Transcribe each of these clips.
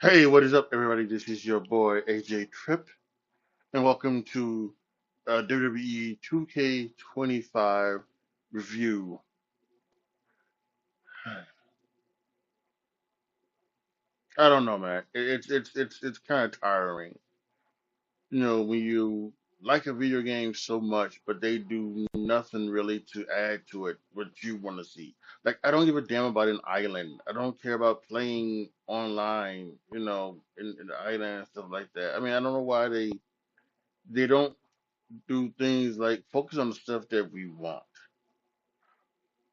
Hey, what is up, everybody? This is your boy AJTRIP, and welcome to WWE 2K25 review. I don't know, man. It's kind of tiring, when you like a video game so much, but they do nothing really to add to it what you want to see. Like, I don't give a damn about an island. I don't care about playing online, in the island and stuff like that. I mean, I don't know why they don't do things like focus on the stuff that we want.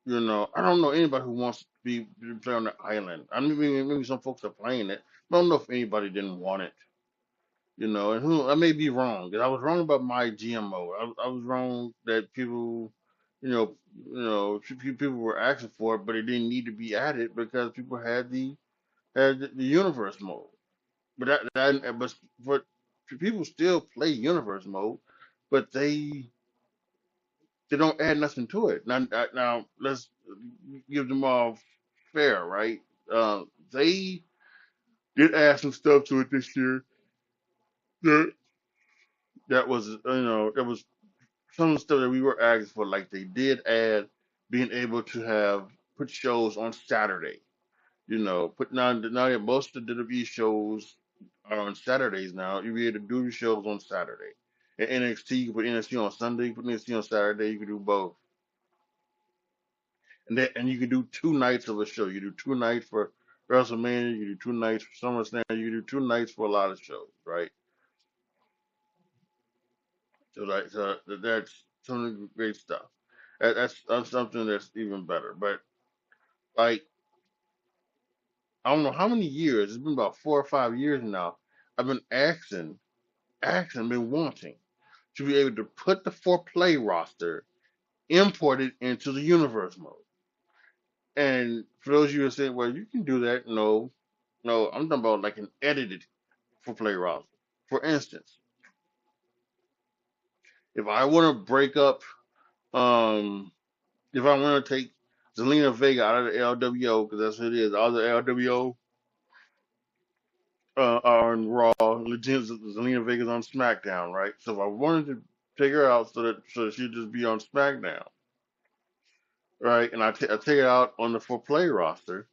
I don't know anybody who wants to be play on the island. I mean, maybe some folks are playing it. But I don't know if anybody didn't want it. And who I may be wrong. 'Cause I was wrong about my GMO. I was wrong that people, people were asking for it, but it didn't need to be added because people had the universe mode. But but people still play universe mode, but they don't add nothing to it. Now let's give them all fair, right? They did add some stuff to it this year. That that was that was some of the stuff that we were asking for. Like they did add being able to have put shows on Saturday. Put now that most of the WWE shows are on Saturdays now. You be able to do the shows on Saturday. And NXT, you can put NXT on Sunday, you put NXT on Saturday. You can do both. And you can do 2 nights of a show. You do 2 nights for WrestleMania, you do 2 nights for SummerSlam, you do 2 nights for a lot of shows, right? So that's some of the great stuff. That's something that's even better. But like I don't know how many years. It's been about 4 or 5 years now. I've been been wanting to be able to put the four-play roster imported into the universe mode. And for those of you who say, well, you can do that, no, no, I'm talking about like an edited for play roster. For instance, if I want to break up, um, if I want to take Zelina Vega out of the LWO, because that's what it is, all the LWO are on Raw, legit Zelina Vega's on SmackDown, right? So if I wanted to take her out so that she'd just be on SmackDown, right? And I take it out on the for play roster,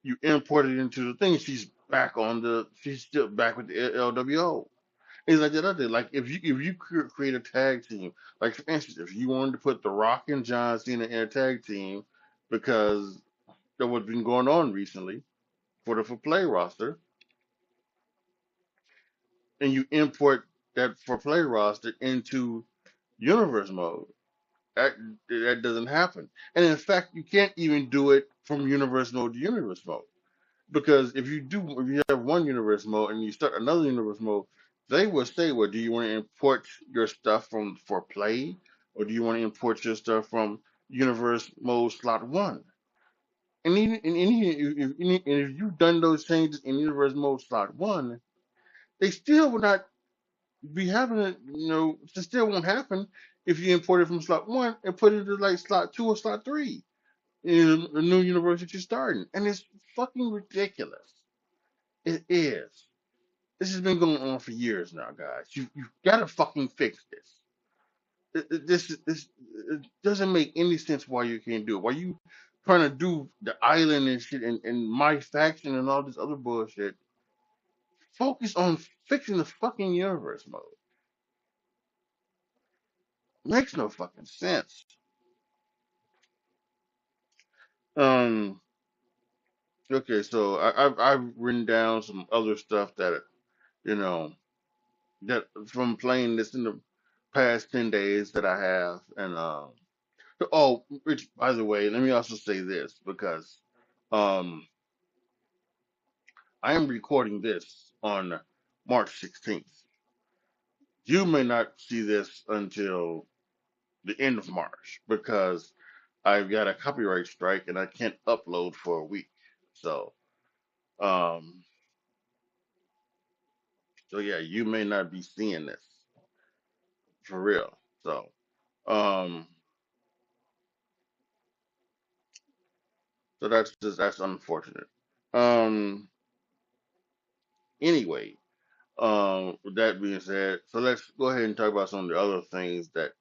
you import it into the thing, she's still back with the LWO. It's like that other like if you create a tag team, like for instance, if you wanted to put The Rock and John Cena in a tag team because of what's been going on recently for the for play roster, and you import that for play roster into universe mode, that that doesn't happen. And in fact, you can't even do it from universe mode to universe mode. Because if you have one universe mode and you start another universe mode, they will say, well, do you want to import your stuff from for play, or do you want to import your stuff from universe mode slot one? And even if you've done those changes in universe mode slot one, they still will not be having it. It still won't happen if you import it from slot one and put it to like slot two or slot three in the new universe that you're starting, and it's fucking ridiculous. It is. This has been going on for years now, guys. You've got to fucking fix this. It doesn't make any sense why you can't do it. Why you trying to do the island and shit and my faction and all this other bullshit? Focus on fixing the fucking universe mode. Makes no fucking sense. Um. Okay, so I've written down some other stuff that you know that from playing this in the past 10 days that I have, and oh, which, by the way, let me also say this because um, I am recording this on March 16th. You may not see this until the end of March because I've got a copyright strike and I can't upload for a week. So, um, so yeah, you may not be seeing this for real. So, um, so that's unfortunate. Um, Anyway, with that being said, so let's go ahead and talk about some of the other things that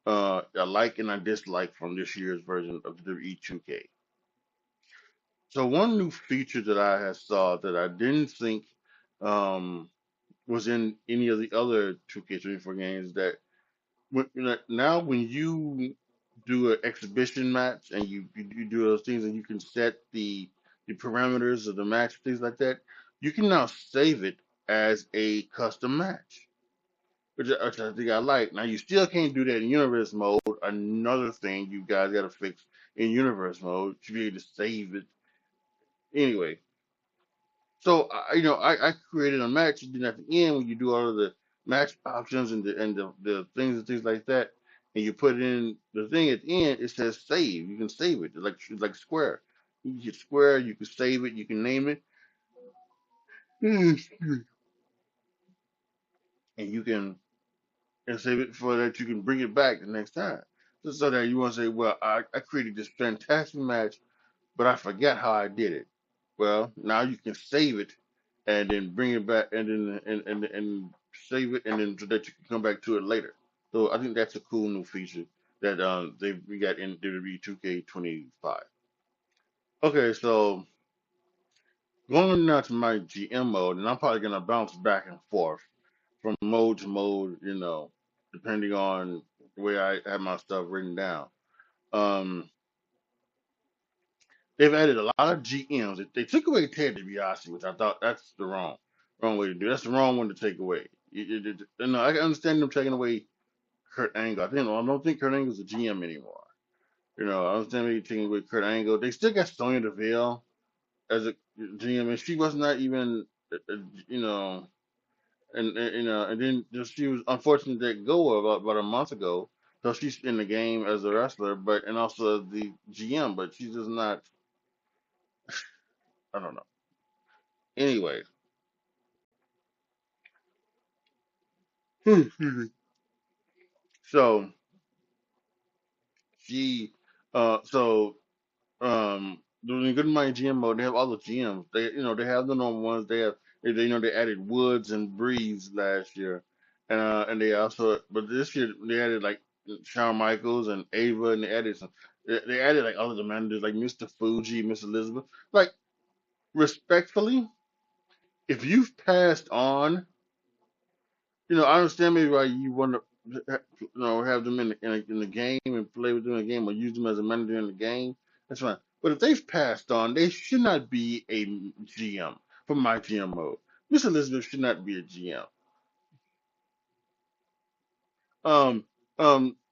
I like and I dislike from this year's version of WWE 2K. So one new feature that I had saw that I didn't think um, was in any of the other 2K24 games that now when you do an exhibition match and you do those things and you can set the parameters of the match, things like that, you can now save it as a custom match, which I think I like. Now you still can't do that in universe mode. Another thing you guys got to fix in universe mode to be able to save it. Anyway, so I created a match, and then at the end when you do all of the match options and the things and things like that, and you put in the thing at the end, it says save. You can save it. It's like Square. You can hit Square. You can save it. You can name it, and you can save it for that you can bring it back the next time. So that you want to say, well, I created this fantastic match, but I forgot how I did it. Well, now you can save it and then bring it back and save it and then so that you can come back to it later. So I think that's a cool new feature that we got in WWE 2K25. Okay, so going now to my GM mode, and I'm probably gonna bounce back and forth from mode to mode, depending on the way I have my stuff written down. Um, they've added a lot of GMs. They took away Ted DiBiase, which I thought that's the wrong way to do. That's the wrong one to take away. No, I can understand them taking away Kurt Angle. I don't think Kurt Angle's a GM anymore. I understand maybe taking away Kurt Angle. They still got Sonya Deville as a GM, and she was not even, you know, and then just she was unfortunate to go about a month ago. So she's in the game as a wrestler, but and also the GM, but she's just not. I don't know. Anyway, so she, so when you go to my GM mode, they have all the GMs. They have the normal ones. They added Woods and Breeze last year, and they also, but this year they added like Shawn Michaels and Ava, and they added some. They added like all of the managers, like Mr. Fuji, Miss Elizabeth. Like respectfully, if you've passed on, I understand maybe why you want to, have them in the game and play with them in the game or use them as a manager in the game. That's fine. But if they've passed on, they should not be a GM for my GM mode. Miss Elizabeth should not be a GM.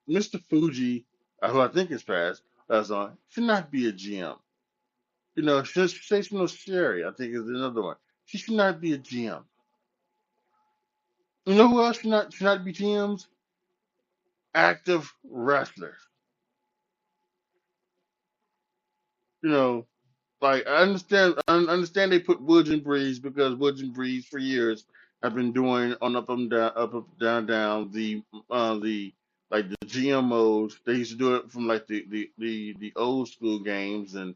Mr. Fuji, who I think is passed, that's on, should not be a GM. Sensational Sherry, I think is another one. She should not be a GM. You know who else should not be GMs? Active wrestlers. You know, Like I understand they put Woods and Breeze because Woods and Breeze for years have been doing on up down down the like the GMOs. They used to do it from like the old school games, and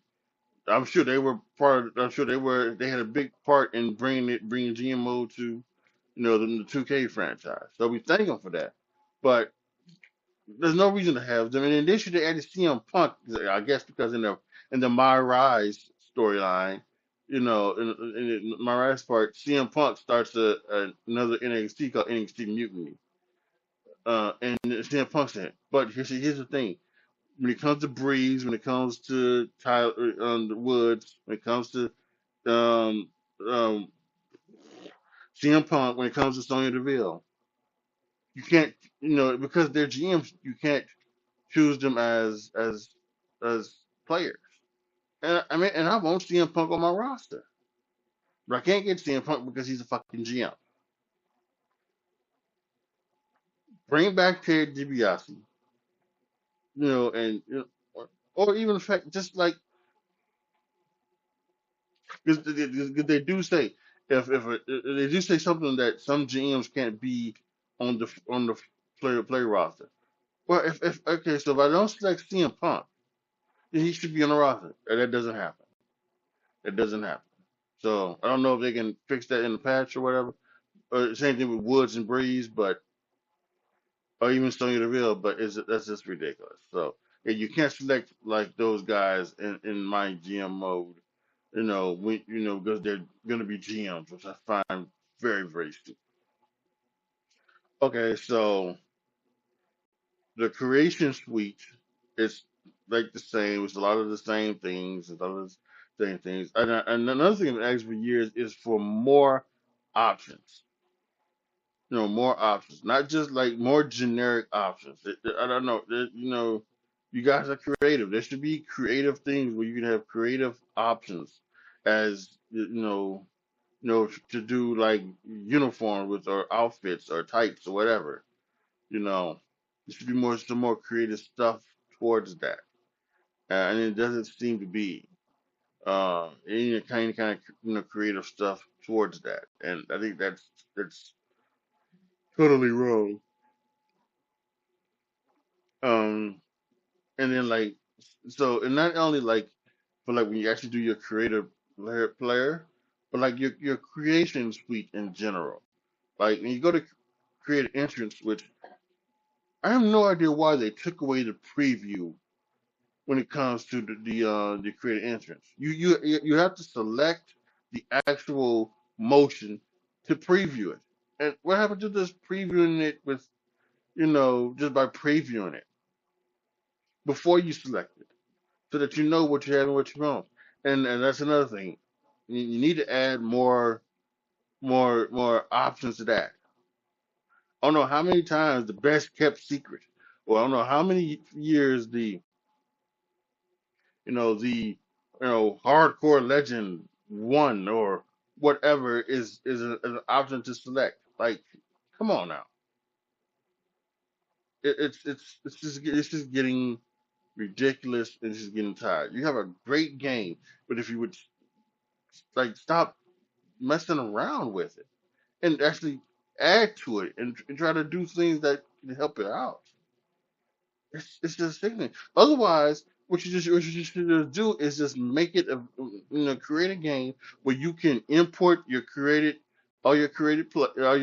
I'm sure they had a big part in bringing GMO to the 2K franchise. So we thank them for that, but there's no reason to have them. And in addition, they added CM Punk, I guess, because in the My Rise storyline, in My Rise part, CM Punk starts another NXT called NXT Mutiny, and CM Punk said, but here's the thing: when it comes to Breeze, when it comes to Tyler the Woods, when it comes to um, um, CM Punk, when it comes to Sonya Deville, you can't, because they're GMs, you can't choose them as players. And I mean, and I won't CM Punk on my roster, but I can't get CM Punk because he's a fucking GM. Bring back Ted DiBiase, and or even the fact just like because they do say if they do say something that some GMs can't be on the player roster. Well, if okay, so if I don't select CM Punk, then he should be on the roster. And that doesn't happen. It doesn't happen. So I don't know if they can fix that in the patch or whatever. Or same thing with Woods and Breeze, but or even Sonya Deville, but that's just ridiculous. So yeah, you can't select like those guys in my GM mode, because they're gonna be GMs, which I find very, very stupid. Okay, so the creation suite is like the same. It's a lot of the same things. It's a lot of the same things. And another thing that asked for years is for more options. More options, not just like more generic options. I don't know. You guys are creative. There should be creative things where you can have creative options, as to do like uniform with or outfits or types or whatever. You know, there should be some more creative stuff towards that, and it doesn't seem to be any kind of creative stuff towards that, and I think that's totally wrong. Um, and then like and not only like for like when you actually do your creative player, but like your creation suite in general. Like when you go to create an entrance, which I have no idea why they took away the preview when it comes to the create entrance. You have to select the actual motion to preview it. And what happened to just previewing it with just by previewing it before you select it, so that you know what you have and what you don't. And that's another thing. You need to add more options to that. I don't know how many times the best kept secret, or I don't know how many years the hardcore legend one or whatever is an option to select. Like, come on now. It's just getting ridiculous, and it's just getting tired. You have a great game, but if you would like stop messing around with it and actually add to it and try to do things that can help it out. It's just sickening. Otherwise, what you should just do is just make it create a game where you can import all your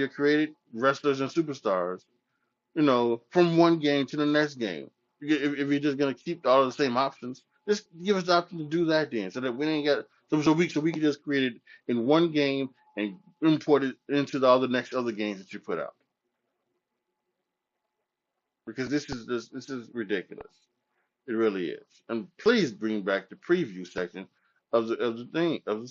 created wrestlers and superstars, from one game to the next game. If you're just gonna keep all the same options, just give us the option to do that then, so that we ain't got so we can just create it in one game and import it into all the next other games that you put out. Because this is ridiculous. It really is. And please bring back the preview section of the thing of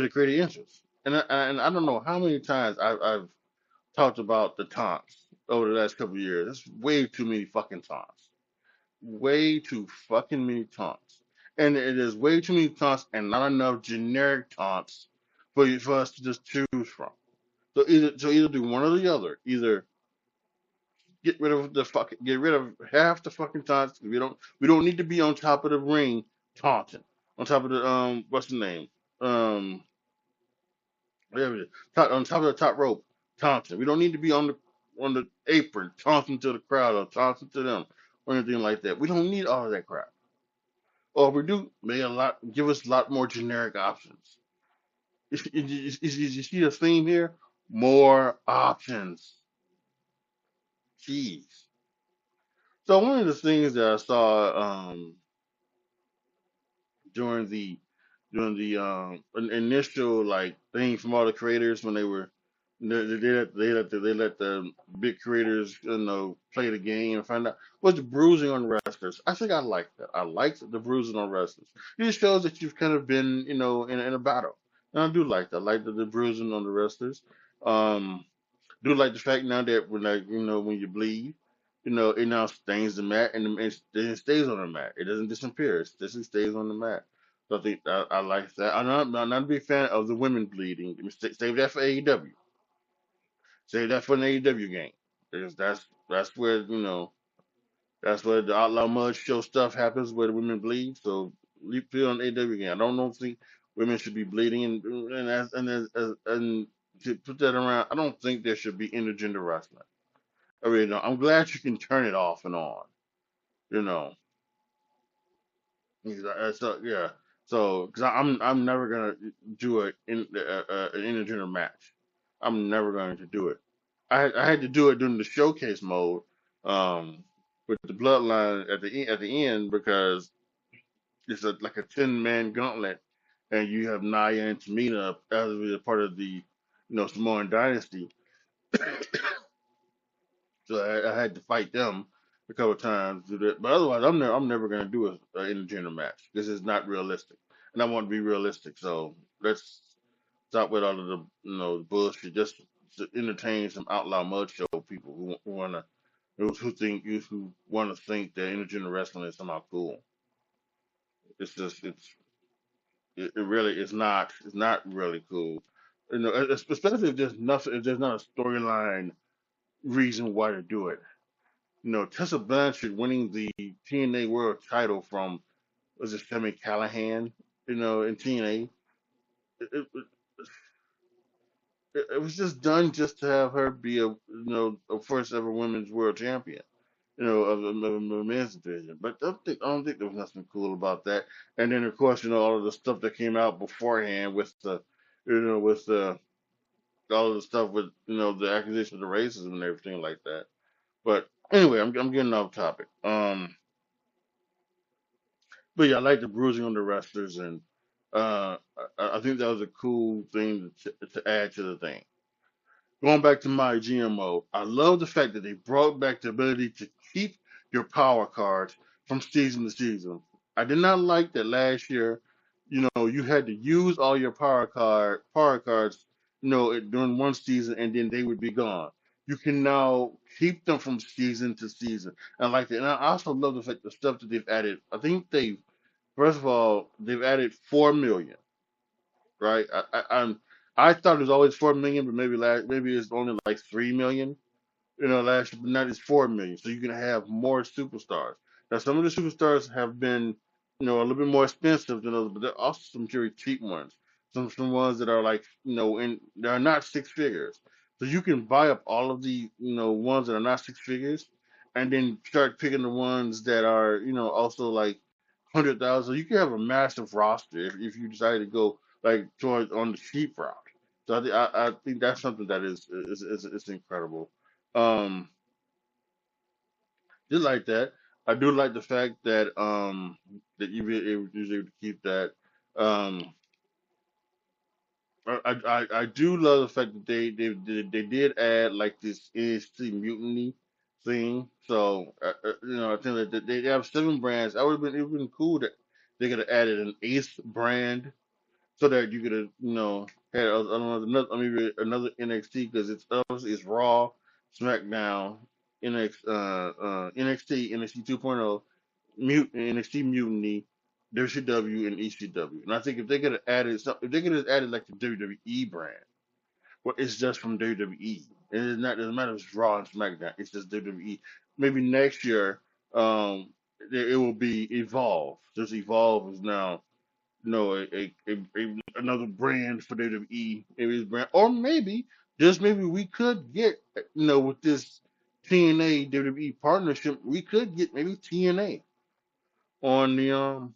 the creative interest. And I don't know how many times I've talked about the taunts over the last couple of years. That's way too many fucking taunts. Way too fucking many taunts. And it is way too many taunts and not enough generic taunts for us to just choose from. So either do one or the other. Either get rid of half the fucking taunts. We don't need to be on top of the ring taunting. On top of the what's the name? Um whatever it is. On top of the top rope taunting. We don't need to be on the apron taunting to the crowd or taunting to them or anything like that. We don't need all of that crap. Or if we do, give us a lot more generic options. You see the theme here? More options. Jeez. So one of the things that I saw during the initial like thing from all the creators when they let the big creators play the game and find out was the bruising on wrestlers. I think I like that. I liked the bruising on wrestlers. It just shows that you've kind of been in a battle, and I do like that. I like the bruising on the wrestlers. Um, do like the fact now that when you bleed, it now stains the mat and it stays on the mat. It doesn't disappear. It just stays on the mat. So I think I like that. I'm not a big fan of the women bleeding. Save that for AEW. Save that for an AEW game. Because that's where the Outlaw Mud Show stuff happens where the women bleed. So leave it on AEW game. I don't think women should be bleeding and to put that around. I don't think there should be intergender wrestling. I really don't. I'm glad you can turn it off and on. You know. So yeah. So, because I'm never gonna do an intergender match. I'm never going to do it. I had to do it during the showcase mode, with the bloodline at the end because it's like a 10-man gauntlet, and you have Nia and Tamina as a part of the Samoan dynasty. So I had to fight them a couple of times to do that. But otherwise, I'm never going to do a intergender match. This is not realistic, and I want to be realistic. So let's stop with all of the bullshit. Just to entertain some outlaw mud show people who wanna who want to think that intergender wrestling is somehow cool. It's just it really is not. It's not really cool. Especially if there's nothing. If there's not a storyline reason why to do it. Tessa Blanchard winning the TNA World Title from was it Sammy Callahan? In TNA, it, it, it was just done just to have her be a first ever women's world champion. Of the men's division. But I don't think there was nothing cool about that. And then of course, all of the stuff that came out beforehand with with all of the stuff with the accusation of the racism and everything like that. But anyway, I'm getting off topic. But yeah, I like the bruising on the wrestlers, and I think that was a cool thing to add to the thing. Going back to my GMO, I love the fact that they brought back the ability to keep your power cards from season to season. I did not like that last year. You had to use all your power cards, during one season, and then they would be gone. You can now keep them from season to season. And I like that. And I also love the fact the stuff that they've added. I think first of all, they've added 4 million, right? I thought it was always 4 million, but maybe it's only like 3 million. Last year, but now it's 4 million. So you can have more superstars. Now some of the superstars have been, a little bit more expensive than others, but there are also some very cheap ones. Some ones that are like, they are not six figures. So you can buy up all of the, ones that are not six figures, and then start picking the ones that are, also like 100,000. So you can have a massive roster if you decide to go like towards on the cheap route. So I think that's something that is incredible. Um, just like that. I do like the fact that you was able to keep that. Um, I do love the fact that they did add like this NXT mutiny thing. So I think that they have 7 brands. I would have been it would have been cool that they could have added an eighth brand so that you could have had I don't know another NXT because it's obviously it's Raw, SmackDown, NXT 2.0, NXT Mutiny, WCW, and ECW. And I think if they could have added if they could have added like the WWE brand, well, it's just from WWE. And it's not doesn't matter if it's Raw and SmackDown. It's just WWE. Maybe next year, it will be Evolve. Just Evolve is now another brand for WWE, maybe his brand, or maybe just maybe we could get with this TNA WWE partnership, we could get maybe TNA on the on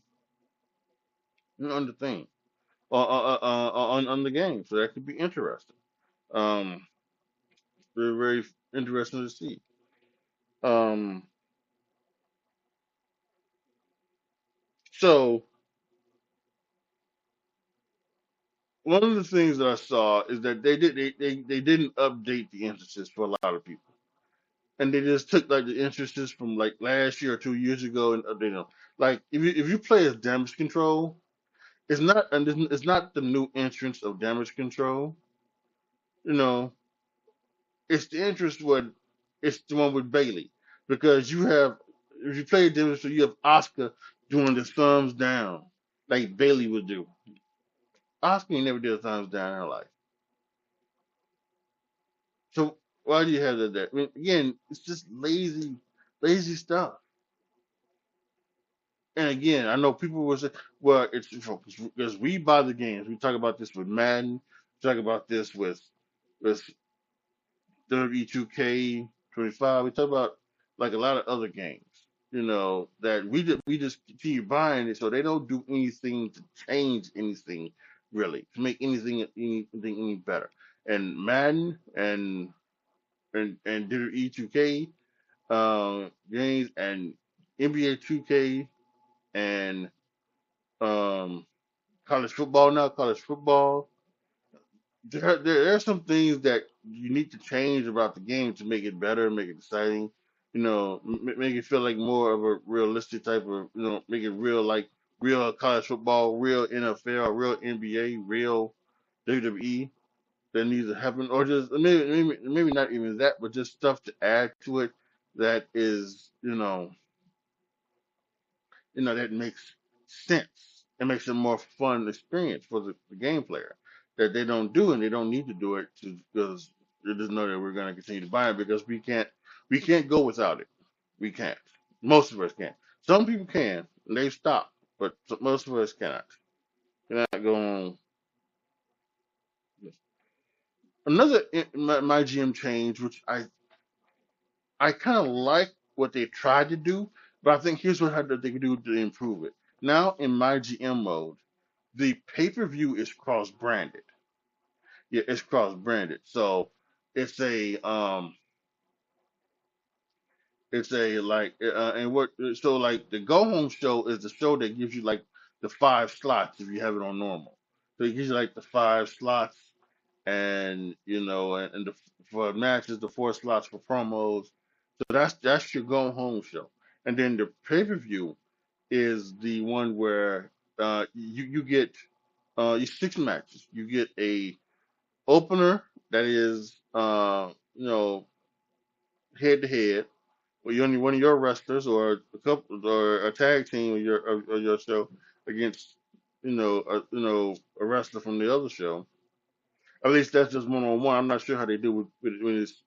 the thing on the game, so that could be interesting. Um, very very interesting to see. Um, so one of the things that I saw is that they didn't update the instances for a lot of people. And they just took like the instances from like last year or 2 years ago and updated them. Like if you play as damage control, it's not the new entrance of damage control. You know, it's the entrance with it's the one with Bailey because you have if you play damage control, you have Oscar doing the thumbs down like Bailey would do. Oscar ain't never did a thumbs down in her life. So why do you have that there? I mean, again, it's just lazy stuff. And again, I know people will say, well, it's because we buy the games. We talk about this with Madden. We talk about this with WWE 2K25. We talk about like a lot of other games. that we just continue buying it, so they don't do anything to change anything really to make anything any better. And Madden and WWE 2K games and NBA 2K and um, college football. There are some things that you need to change about the game to make it better, make it exciting. Make it feel like more of a realistic type of, make it real like real college football, real NFL, real NBA, real WWE that needs to happen, or just maybe not even that, but just stuff to add to it that is, that makes sense. It makes it a more fun experience for the game player that they don't do, and they don't need to do it because they just know that we're going to continue to buy it because we can't go without it. We can't. Most of us can't. Some people can, and they've stopped, but most of us cannot. Cannot go on. Another my GM change, which I kind of like what they tried to do, but I think here's what they can do to improve it. Now in my GM mode, the pay-per-view is cross-branded. Yeah, it's cross-branded. So it's a like and what so like the go home show is the show that gives you like the 5 slots if you have it on normal. So it gives you like the 5 slots and and the for matches the 4 slots for promos. So that's your go home show. And then the pay-per-view is the one where you get 6 matches. You get a opener that is head to head with only one of your wrestlers or a couple or a tag team of your show against a wrestler from the other show. At least that's just one on one. I'm not sure how they do when it's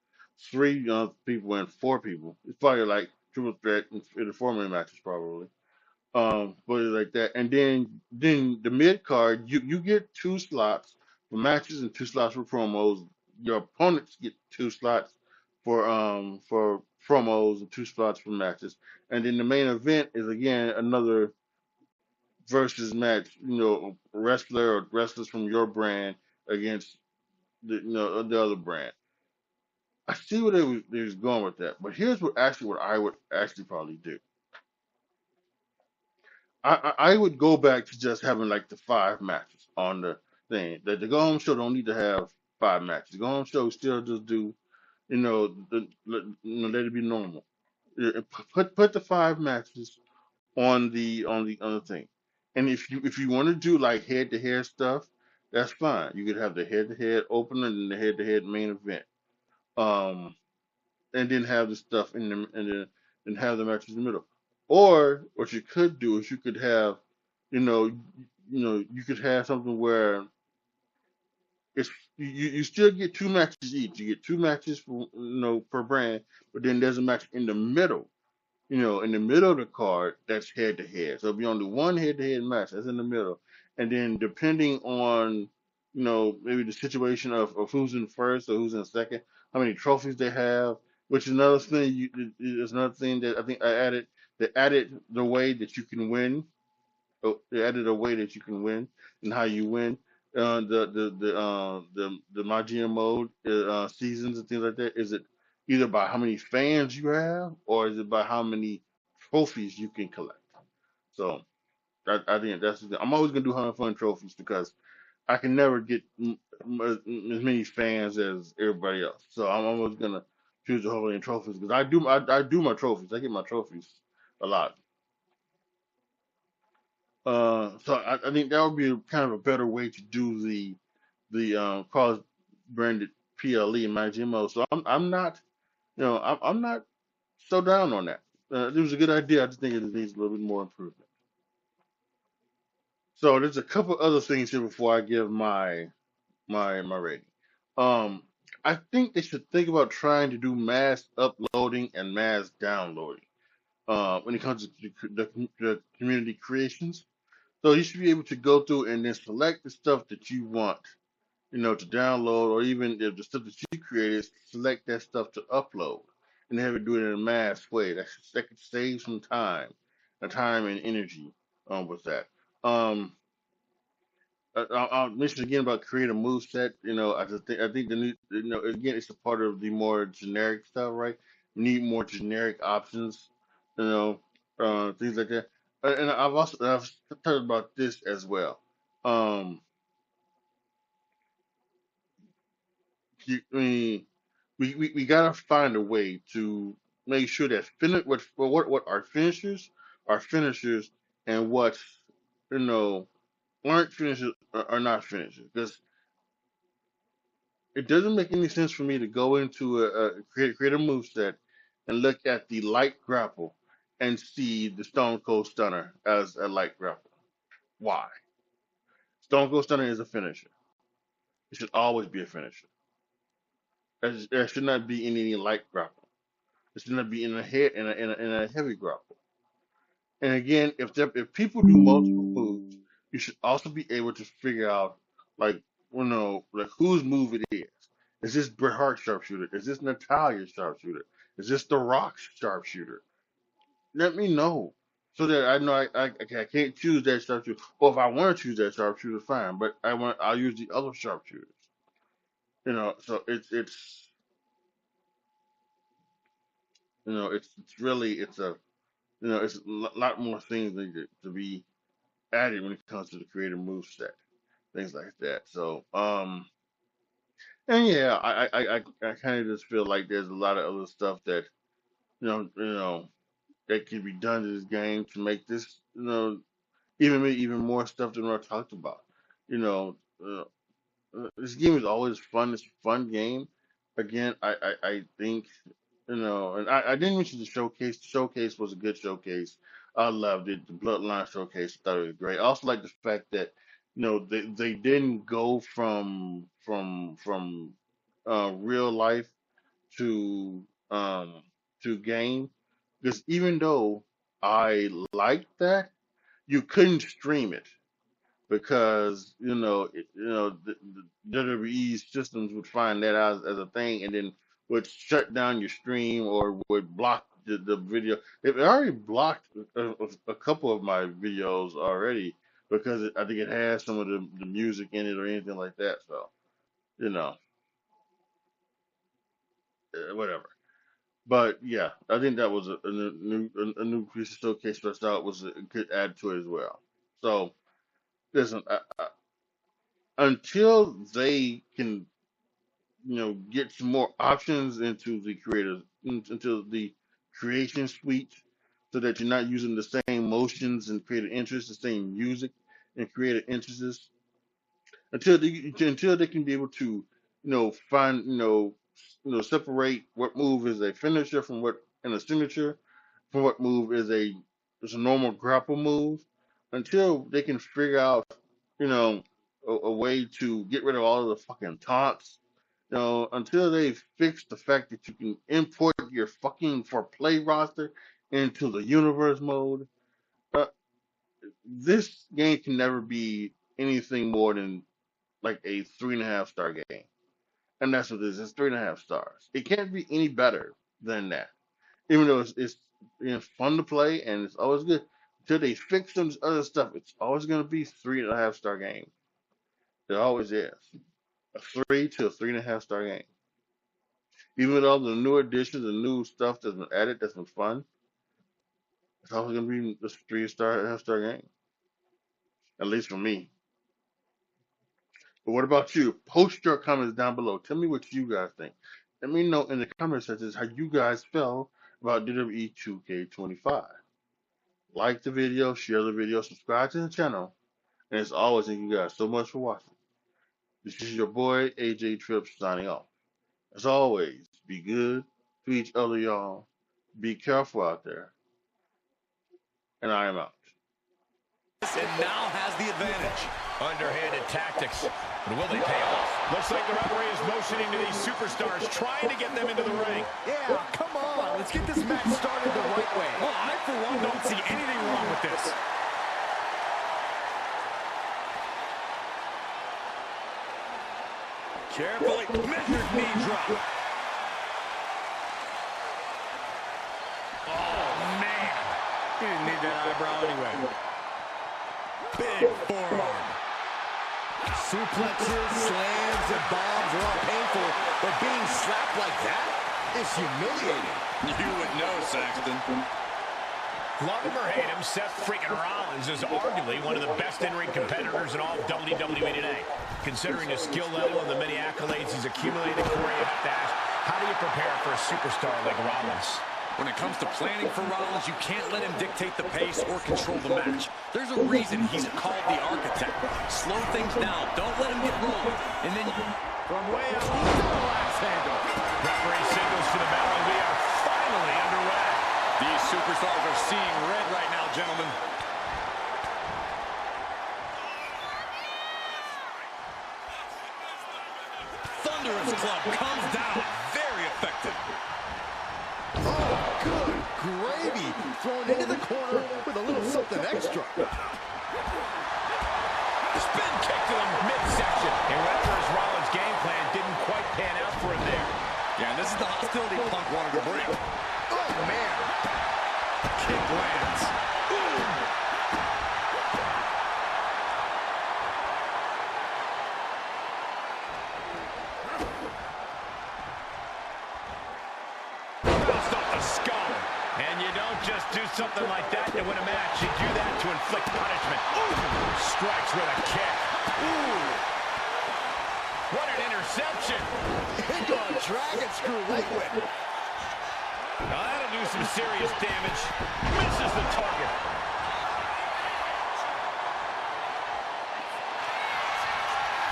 3 people and 4 people. It's probably like triple threat in the 4-man matches probably. But it's like that. And then the mid card, you get 2 slots for matches and 2 slots for promos. Your opponents get 2 slots for promos and 2 slots for matches. And then the main event is again another versus match. Wrestler or wrestlers from your brand against the other brand. I see where they was going with that, but here's what I would actually probably do. I would go back to just having like the 5 matches on the thing. The go home show don't need to have 5 matches. The go home show still just do, let it be normal. Put the 5 matches on the thing. And if you want to do like head to head stuff, that's fine. You could have the head to head opener and the head to head main event. Um, and then have the stuff and have the matches in the middle. Or what you could do is you could have, you know, you could have something where it's you still get 2 matches each. You get 2 matches for, per brand, but then there's a match in the middle. In the middle of the card, that's head to head. So it'll be only one head to head match that's in the middle. And then depending on, maybe the situation of who's in first or who's in second, how many trophies they have, which is another thing is another thing that I think I added. They added the way that you can win. They added a way that you can win and how you win. The my GM mode seasons and things like that. Is it either by how many fans you have, or is it by how many trophies you can collect? So I think that's the thing. I'm always gonna do 100 fun trophies because I can never get as many fans as everybody else. So I'm always gonna choose the 100 trophies because I do my trophies. I get my trophies a lot. So I think that would be kind of a better way to do the cross branded PLE in my GMO. So I'm not I'm not so down on that. It was a good idea. I just think it needs a little bit more improvement. So there's a couple other things here before I give my rating. Um, I think they should think about trying to do mass uploading and mass downloading when it comes to the community creations. So you should be able to go through and then select the stuff that you want, to download, or even if the stuff that you created, select that stuff to upload. and have it do it in a mass way. That could save some time, and energy with that. Um, I'll mention again about create a move set. I think the new, again, it's a part of the more generic stuff, right? We need more generic options, you know, things like that. And I've talked about this as well. Um, I mean, we gotta find a way to make sure that what our finishers, and what you know aren't finishers are not finishers, because it doesn't make any sense for me to go into create a move set and look at the light grapple and see the Stone Cold Stunner as a light grapple. Why? Stone Cold Stunner is a finisher. It should always be a finisher. There should not be any light grapple. It should not be in a head in a heavy grapple. And again, if people do multiple moves, you should also be able to figure out, like, like whose move it is. Is this Bret Hart sharpshooter? Is this Natalia sharpshooter? Is this The Rock sharpshooter? Let me know, so that I know I can't choose that sharpshooter. Or if I want to choose that sharpshooter, fine. But I'll use the other sharpshooters. So it's really it's a lot more things that to be added when it comes to the creative move set, things like that. So, and yeah, I kind of just feel like there's a lot of other stuff that that can be done to this game to make this even more stuff than what I talked about. You know, uh, this game is always fun. It's a fun game. Again, I think, and I didn't mention the showcase. The showcase was a good showcase. I loved it. The Bloodline showcase, I thought it was great. I also like the fact that, they didn't go from real life to game, because even though I liked that, you couldn't stream it, because the WWE's systems would find that out as a thing, and then would shut down your stream or would block the video. It already blocked a couple of my videos already, because I think it has some of the music in it or anything like that. So you know, whatever. But yeah, I think that was a new piece of showcase that I thought was a good add to it as well. So listen, until they can get some more options into the creation suite, so that you're not using the same motions and creative interests, the same music and creative interests, until they can be able to find separate what move is a finisher from what and a signature from what move is a normal grapple move, until they can figure out a way to get rid of all of the fucking taunts, until they fix the fact that you can import your fucking for play roster into the universe mode. uh, this game can never be anything more than like a 3.5 star game. And that's what it is. It's 3.5 stars. It can't be any better than that. Even though it's fun to play and it's always good. Until they fix some other stuff, it's always gonna be 3.5 star game. It always is. A 3 to a 3.5 star game. Even with all the new additions and new stuff that's been added, that's been fun, it's always gonna be a 3.5 star game. At least for me. But what about you? Post your comments down below. Tell me what you guys think. Let me know in the comment sections how you guys felt about WWE 2K25. Like the video, share the video, subscribe to the channel, and as always, thank you guys so much for watching. This is your boy AJTRIP signing off. As always, be good to each other, y'all. Be careful out there, and I am out. And now has the advantage. Underhanded tactics. But will they pay off? Looks like the referee is motioning to these superstars, trying to get them into the ring. Yeah, come on. Let's get this match started the right way. Well, I, for one, don't see anything wrong with this. Carefully measured knee drop. He didn't need that eyebrow anyway. Big forearm. Suplexes, slams, and bombs are all painful, but being slapped like that is humiliating. You would know, Saxton. Love him or hate him, Seth freaking Rollins is arguably one of the best in-ring competitors in all of WWE today. Considering his skill level and the many accolades he's accumulated, Corey, you have to ask, how do you prepare for a superstar like Rollins? When it comes to planning for Rollins, you can't let him dictate the pace or control the match. There's a reason he's called the architect. Slow things down. Don't let him get rolling. And then from way up, double axe handle. Referee signals to the bell, and we are finally underway. These superstars are seeing red right now, gentlemen. Thunderous club comes down. Very effective. Oh, good gravy. Thrown into the corner with a little something extra. Spin kick to the midsection. And whatever his Rollins' game plan didn't quite pan out for him there. Yeah, and this is the hostility Punk wanted to bring. Oh, man. Kick lands. Ooh. Bounced off the skull. And you don't just do something like that to win a match. You do that to inflict punishment. Ooh. Strikes with a kick. Ooh. What an interception. Into a dragon screw leg whip. Now that'll do some serious damage. Misses the target.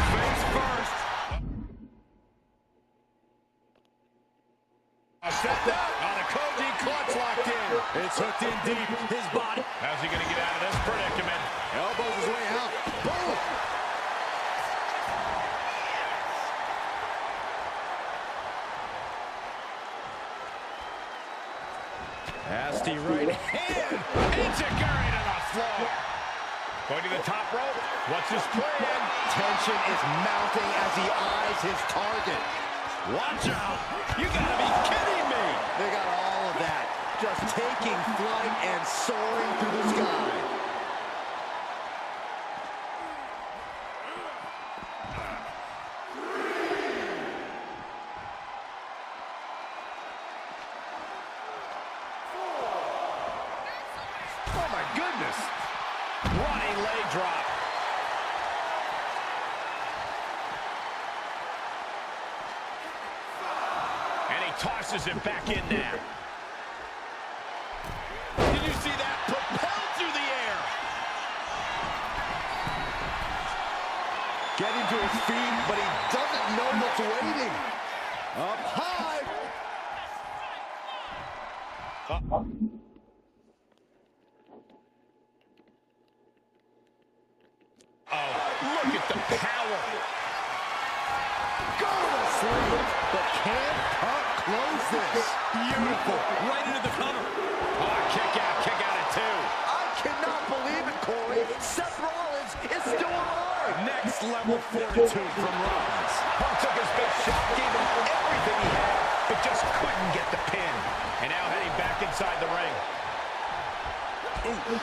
Face first. Stepped out on a Koji clutch locked in. It's hooked in deep. His body. How's he going to get out of this predicament? Elbows his way out. Boom. Nasty right hand. Enziguri to the floor. Going to the top rope. What's his plan? Tension is mounting as he eyes his target. Watch out. You gotta be kidding me. They got all of that. Just taking flight and soaring through the sky. Oh my goodness. Running leg drop. And he tosses it back in there. Did you see that? Propelled through the air. Getting to his feet, but he doesn't know what's waiting. Up high. Oh, look at the power. Go to sleep, but can't close this. Beautiful. Right into the cover. Oh, kick out at two. I cannot believe it, Corey. Seth Rollins is still alive. Next level fortitude from Rollins. Punk took his best shot, gave him everything he had, but just couldn't get the pin. And now heading back inside the ring. Ooh.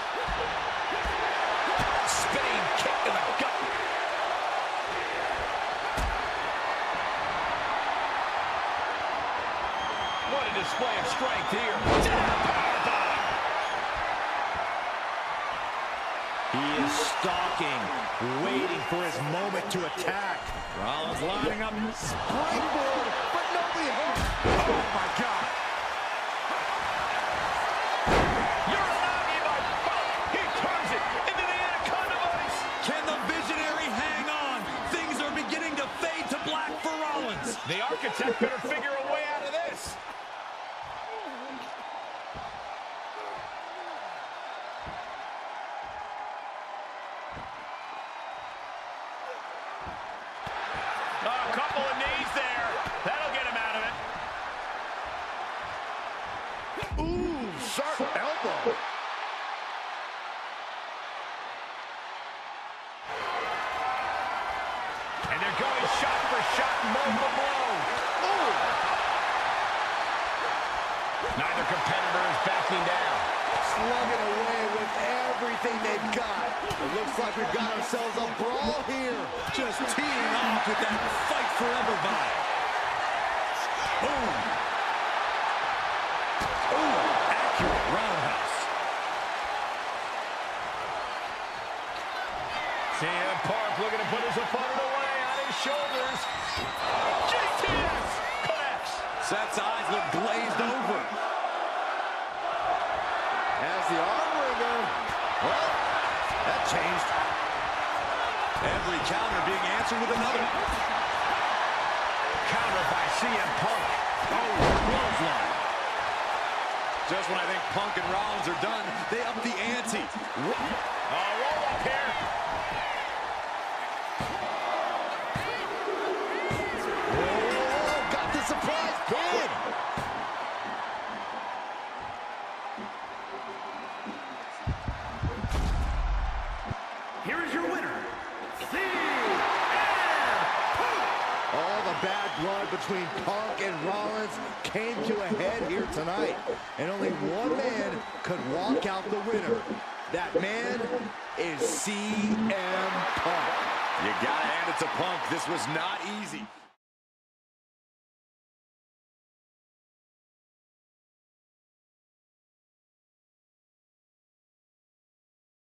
Spinning kick to the gut. What a display of strength here. Powerbomb. He is stalking, waiting for his moment to attack. Rollins lining up. Springboard, but nobody home. Oh, my God. You're allowed me by Punk. He turns it into the Anaconda Vice. Can the visionary hang on? Things are beginning to fade to black for Rollins. The architect better figure a way out of this. A couple of knees there. That'll get him out of it. Ooh, sharp elbow. And they're going shot for shot, multiple blows. Ooh. Neither competitor is backing down. slugging away with everything they've got. It looks like we've got ourselves a brawl here. Just teeing off with that fight forever vibe. Boom. Ooh, accurate roundhouse. CM Punk looking to put his opponent away on his shoulders. JTS connects. Seth's eyes look glazed over. Has the arm wringer. Well, that changed. Every counter being answered with another. Counter by CM Punk. Oh, clothesline. Just when I think Punk and Rollins are done, they up the ante. Roll up here. Oh, got the surprise pin. Here is your winner, All the bad blood between Punk and Rollins came to a head here tonight. And only one man could walk out the winner. That man is CM Punk. You gotta hand it to Punk. This was not easy.